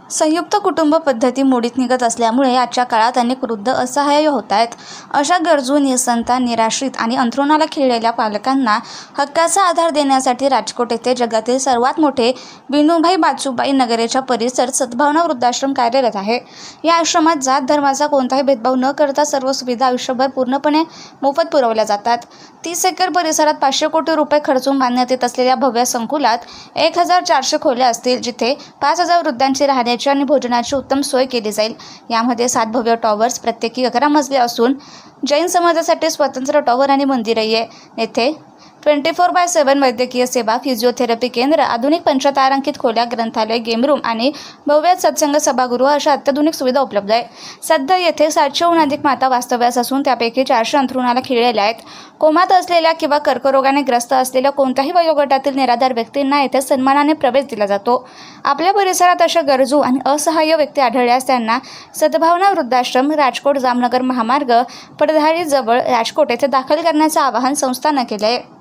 संयुक्त कुटुंब पद्धती मोडीत निघत असल्यामुळे आजच्या काळात अनेक वृद्ध असहाय्य होत आहेत. अशा गरजू, निसंतान, निराश्रित आणि अंथरुणाला खिळलेल्या पालकांना हक्काचा आधार देण्यासाठी राजकोट येथे जगातील सर्वात मोठे विनोबाई बाचूबाई नगरेच्या परिसर सद्भावना वृद्धाश्रम कार्यरत आहे. या आश्रमात जात धर्माचा कोणताही भेदभाव न करता सर्व सुविधा आयुष्यभर पूर्णपणे मोफत पुरवल्या जातात. 30 एकर परिसरात 500 कोटी रुपये खर्चून बांधण्यात येत असलेल्या भव्य संकुलात 1400 खोल्या असतील, जिथे 5000 वृद्धांची राहण्याची आणि भोजनाची उत्तम सोय केली जाईल. यामध्ये 7 भव्य टॉवर्स, प्रत्येकी 11 मजले असून जैन समाजासाठी स्वतंत्र टॉवर आणि मंदिरही आहे. येथे 24/7 वैद्यकीय सेवा, फिजिओथेरपी केंद्र, आधुनिक पंचतारांकित खोल्या, ग्रंथालय, गेम रूम आणि भव्य सत्संग सभागृह अशा अत्याधुनिक सुविधा उपलब्ध आहे. सध्या येथे 700हून अधिक माता वास्तव्यास असून त्यापैकी 400 अंथरुणाला खिळलेल्या आहेत. कोमात असलेल्या किंवा कर्करोगाने ग्रस्त असलेल्या कोणत्याही वयोगटातील निराधार व्यक्तींना येथे सन्मानाने प्रवेश दिला जातो. आपल्या परिसरात अशा गरजू आणि असहाय्य व्यक्ती आढळल्यास त्यांना सद्भावना वृद्धाश्रम, राजकोट जामनगर महामार्ग, पडधारी जवळ राजकोट येथे दाखल करण्याचे आवाहन संस्थानं केले आहे.